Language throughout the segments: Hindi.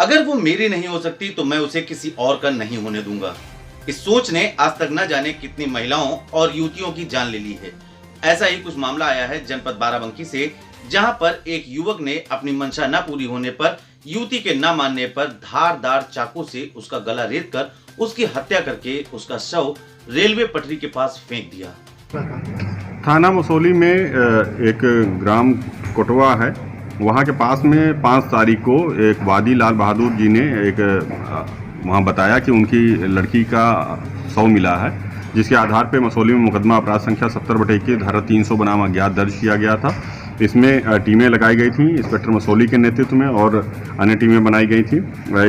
अगर वो मेरी नहीं हो सकती तो मैं उसे किसी और का नहीं होने दूंगा। इस सोच ने आज तक न जाने कितनी महिलाओं और युवतियों की जान ले ली है। ऐसा ही कुछ मामला आया है जनपद बाराबंकी से, जहां पर एक युवक ने अपनी मंशा न पूरी होने पर युवती के न मानने पर धारदार चाकू से उसका गला रेत कर उसकी हत्या करके उसका शव रेलवे पटरी के पास फेंक दिया। थाना मसौली में एक ग्राम कोटवा है, वहाँ के पास में 5 तारीख को एक वादी लाल बहादुर जी ने एक वहाँ बताया कि उनकी लड़की का शव मिला है, जिसके आधार पे मसौली में मुकदमा अपराध संख्या 70/21 धारा 300 बनाम अज्ञात दर्ज किया गया था। इसमें टीमें लगाई गई थी इंस्पेक्टर मसौली के नेतृत्व में और अन्य टीमें बनाई गई थी।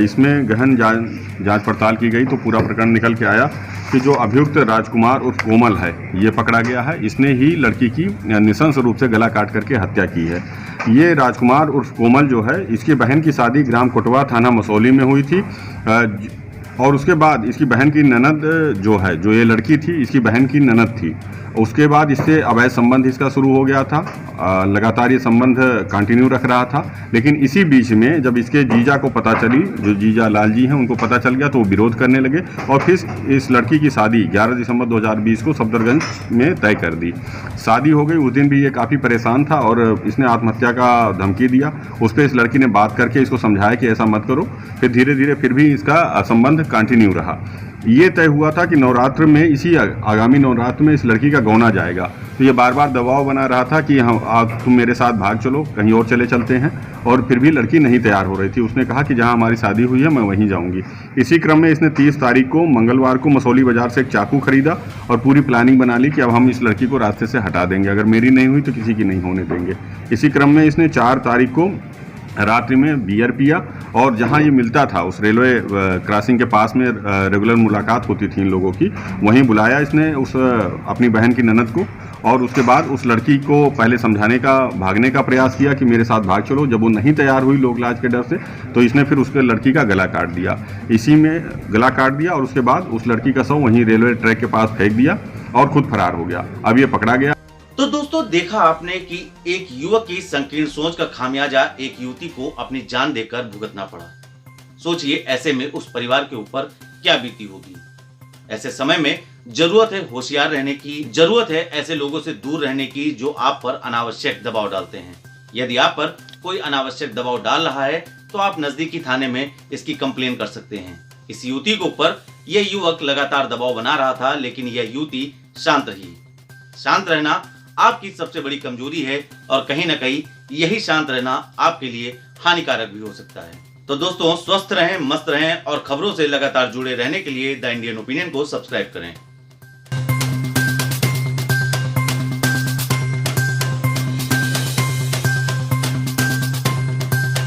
इसमें गहन जांच पड़ताल की गई तो पूरा प्रकरण निकल के आया कि जो अभियुक्त राजकुमार उर्फ कोमल है, ये पकड़ा गया है। इसने ही लड़की की नृशंस रूप से गला काट करके हत्या की है। ये राजकुमार उर्फ कोमल जो है, इसकी बहन की शादी ग्राम कोटवा थाना मसौली में हुई थी और उसके बाद इसकी बहन की ननद जो है, जो ये लड़की थी, इसकी बहन की ननद थी। उसके बाद इससे अवैध संबंध इसका शुरू हो गया था। लगातार ये संबंध कंटिन्यू रख रहा था, लेकिन इसी बीच में जब इसके जीजा को पता चली, जो जीजा लाल जी हैं, उनको पता चल गया तो वो विरोध करने लगे और फिर इस लड़की की शादी 11 दिसंबर 2020 को सफदरगंज में तय कर दी। शादी हो गई। उस दिन भी ये काफ़ी परेशान था और इसने आत्महत्या का धमकी दिया। उस पर इस लड़की ने बात करके इसको समझाया कि ऐसा मत करो। फिर धीरे धीरे फिर भी इसका संबंध कंटिन्यू रहा। ये तय हुआ था कि नवरात्र में, इसी आगामी नवरात्र में इस लड़की का गौना जाएगा। तो ये बार बार दबाव बना रहा था कि आप तुम मेरे साथ भाग चलो, कहीं और चले चलते हैं, और फिर भी लड़की नहीं तैयार हो रही थी। उसने कहा कि जहां हमारी शादी हुई है मैं वहीं जाऊंगी। इसी क्रम में इसने 30 तारीख को मंगलवार को मसौली बाजार से एक चाकू खरीदा और पूरी प्लानिंग बना ली कि अब हम इस लड़की को रास्ते से हटा देंगे, अगर मेरी नहीं हुई तो किसी की नहीं होने देंगे। इसी क्रम में इसने 4 तारीख को रात्रि में बियर पिया और जहां ये मिलता था उस रेलवे क्रॉसिंग के पास में रेगुलर मुलाकात होती थी इन लोगों की, वहीं बुलाया इसने उस अपनी बहन की ननद को और उसके बाद उस लड़की को पहले समझाने का, भागने का प्रयास किया कि मेरे साथ भाग चलो। जब वो नहीं तैयार हुई लोग लाज के डर से, तो इसने फिर उसके लड़की का गला काट दिया। इसी में गला काट दिया और उसके बाद उस लड़की का शव वहीं रेलवे ट्रैक के पास फेंक दिया और खुद फरार हो गया। अब ये पकड़ा गया। तो दोस्तों, देखा आपने कि एक युवक की संकीर्ण सोच का खामियाजा एक युवती को अपनी जान देकर भुगतना पड़ा। सोचिए ऐसे में उस परिवार के ऊपर क्या बीती होगी। ऐसे समय में जरूरत है होशियार रहने की, जरूरत है ऐसे लोगों से दूर रहने की जो आप पर अनावश्यक दबाव डालते हैं। यदि आप पर कोई अनावश्यक दबाव डाल रहा है तो आप नजदीकी थाने में इसकी कंप्लेन कर सकते हैं। इस युवती के ऊपर यह युवक लगातार दबाव बना रहा था, लेकिन यह युवती शांत रही। शांत रहना आपकी सबसे बड़ी कमजोरी है और कहीं ना कहीं यही शांत रहना आपके लिए हानिकारक भी हो सकता है। तो दोस्तों, स्वस्थ रहें, मस्त रहें और खबरों से लगातार जुड़े रहने के लिए द इंडियन ओपिनियन को सब्सक्राइब करें।